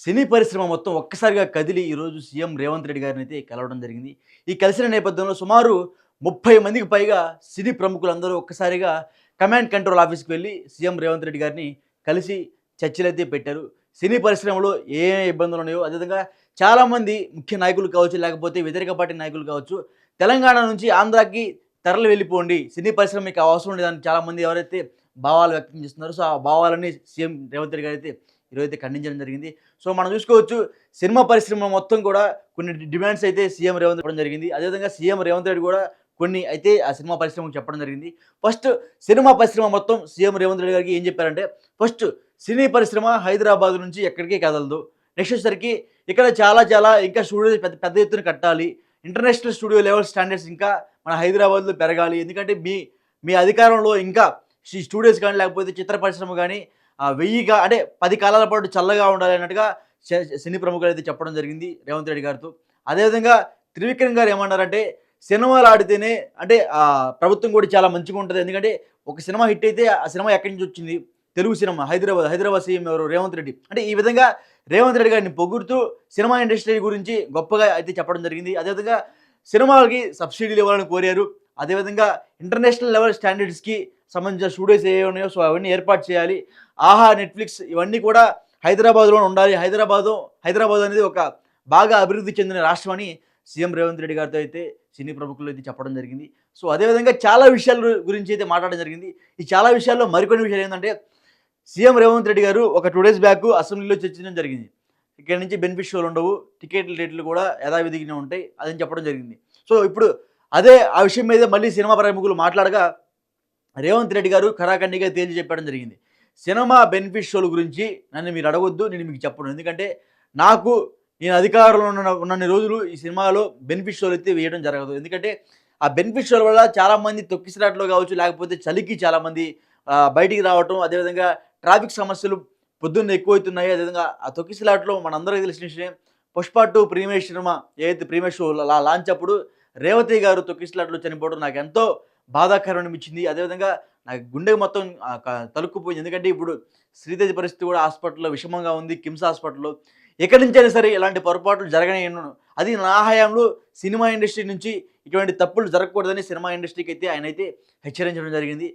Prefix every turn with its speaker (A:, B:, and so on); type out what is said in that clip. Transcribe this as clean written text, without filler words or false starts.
A: సినీ పరిశ్రమ మొత్తం ఒక్కసారిగా కదిలి ఈరోజు సీఎం రేవంత్ రెడ్డి గారిని అయితే కలవడం జరిగింది. ఈ కలిసిన నేపథ్యంలో సుమారు 30 మందికి పైగా సినీ ప్రముఖులందరూ ఒక్కసారిగా కమాండ్ కంట్రోల్ ఆఫీస్‌కి వెళ్లి సీఎం రేవంత్ రెడ్డి గారిని కలిసి చర్చలైతే పెట్టారు. సినీ పరిశ్రమలో ఏ ఏ ఇబ్బందులు ఉన్నాయో, అదేవిధంగా చాలామంది ముఖ్య నాయకులు కావచ్చు, లేకపోతే వ్యతిరేక పార్టీ నాయకులు కావచ్చు, తెలంగాణ నుంచి ఆంధ్రాకి తరలి వెళ్ళిపోండి. సినీ పరిశ్రమ మీకు అవసరం లేదని చాలామంది ఎవరైతే భావాలు వ్యక్తం చేస్తున్నారో, సో ఆ భావాలని సీఎం రేవంత్ రెడ్డి గారైతే ఈరోజైతే ఖండించడం జరిగింది. సో మనం చూసుకోవచ్చు, సినిమా పరిశ్రమ మొత్తం కూడా కొన్ని డిమాండ్స్ అయితే సీఎం రేవంత్ ఇవ్వడం జరిగింది. అదేవిధంగా సీఎం రేవంత్ రెడ్డి కూడా కొన్ని అయితే ఆ సినిమా పరిశ్రమకు చెప్పడం జరిగింది. ఫస్ట్ సినిమా పరిశ్రమ మొత్తం సీఎం రేవంత్ రెడ్డి గారికి ఏం చెప్పారంటే, ఫస్ట్ సినీ పరిశ్రమ హైదరాబాద్ నుంచి ఎక్కడికి కదలదు. నెక్స్ట్ వచ్చేసరికి ఇక్కడ చాలా చాలా ఇంకా స్టూడియోస్ పెద్ద పెద్ద ఎత్తున కట్టాలి. ఇంటర్నేషనల్ స్టూడియో లెవెల్ స్టాండర్డ్స్ ఇంకా మన హైదరాబాద్‌లో పెరగాలి. ఎందుకంటే మీ మీ అధికారంలో ఇంకా స్టూడియోస్ కానీ, లేకపోతే చిత్ర పరిశ్రమ కానీ 1000గా అంటే 10 కాలాల పాటు చల్లగా ఉండాలి అన్నట్టుగా సినీ ప్రముఖులైతే చెప్పడం జరిగింది రేవంత్ రెడ్డి గారితో. అదేవిధంగా త్రివిక్రమ్ గారు ఏమన్నారంటే, సినిమాలు ఆడితేనే అంటే ప్రభుత్వం కూడా చాలా మంచిగా ఉంటది. ఎందుకంటే ఒక సినిమా హిట్ అయితే ఆ సినిమా ఎక్కడి నుంచి వచ్చింది? తెలుగు సినిమా హైదరాబాద్ సీఎం ఎవరు? రేవంత్ రెడ్డి. అంటే ఈ విధంగా రేవంత్ రెడ్డి గారిని పొగుడుతూ సినిమా ఇండస్ట్రీ గురించి గొప్పగా అయితే చెప్పడం జరిగింది. అదేవిధంగా సినిమాలకి సబ్సిడీలు ఇవ్వాలని కోరారు. అదేవిధంగా ఇంటర్నేషనల్ లెవెల్ స్టాండర్డ్స్‌కి సంబంధించిన స్టూడియోస్ ఏవి ఉన్నాయో సో అవన్నీ ఏర్పాటు చేయాలి. ఆహా, నెట్‌ఫ్లిక్స్ ఇవన్నీ కూడా హైదరాబాద్‌లోనే ఉండాలి. హైదరాబాద్ అనేది ఒక బాగా అభివృద్ధి చెందిన రాష్ట్రం అని సీఎం రేవంత్ రెడ్డి గారితో అయితే సినీ ప్రముఖులు అయితే చెప్పడం జరిగింది. సో అదేవిధంగా చాలా విషయాల గురించి అయితే మాట్లాడడం జరిగింది. ఈ చాలా విషయాల్లో మరికొన్ని విషయాలు ఏంటంటే, సీఎం రేవంత్ రెడ్డి గారు ఒక 2 డేస్ బ్యాక్ అసెంబ్లీలో చర్చించడం జరిగింది. ఇక్కడి నుంచి బెనిఫిట్ షోలు ఉండవు. టికెట్ల రేట్లు కూడా యథావిధిగానే ఉంటాయి. అదని చెప్పడం జరిగింది. సో ఇప్పుడు అదే ఆ విషయం మీద మళ్ళీ సినిమా ప్రముఖులు మాట్లాడగా రేవంత్ రెడ్డి గారు ఖరాఖండిగా తేల్చి చెప్పడం జరిగింది. సినిమా బెనిఫిట్ షోల గురించి నన్ను మీరు అడగొద్దు. నేను మీకు చెప్పను. ఎందుకంటే నాకు నేను అధికారంలో ఉన్నన్ని రోజులు ఈ సినిమాలో బెనిఫిట్ షోలు అయితే వేయడం జరగదు. ఎందుకంటే ఆ బెనిఫిట్ షోల వల్ల చాలామంది తొక్కిసలాటలో కావచ్చు, లేకపోతే చలికి చాలామంది బయటికి రావటం, అదేవిధంగా ట్రాఫిక్ సమస్యలు పొద్దున్న ఎక్కువవుతున్నాయి. అదేవిధంగా ఆ తొక్కిసలాటలో మనందరికీ తెలిసిన విషయం, 'పుష్ప 2' ప్రీమియర్ సినిమా ఏదైతే ప్రీమియర్ షో లాంచ్ అప్పుడు రేవతి గారు తొక్కిసలాటలో చనిపోవడం నాకు ఎంతో బాధాకరం అనిపించింది. అదేవిధంగా నాకు గుండె మొత్తం తలుక్కుపోయింది. ఎందుకంటే ఇప్పుడు శ్రీదేవి పరిస్థితి కూడా హాస్పిటల్‌లో విషమంగా ఉంది. కిమ్స్ హాస్పిటల్‌లో. ఎక్కడి నుంచైనా సరే ఇలాంటి పొరపాట్లు జరగనియను. అది నా హయాంలో సినిమా ఇండస్ట్రీ నుంచి ఇటువంటి తప్పులు జరగకూడదని సినిమా ఇండస్ట్రీకి అయితే ఆయనైతే హెచ్చరించడం జరిగింది.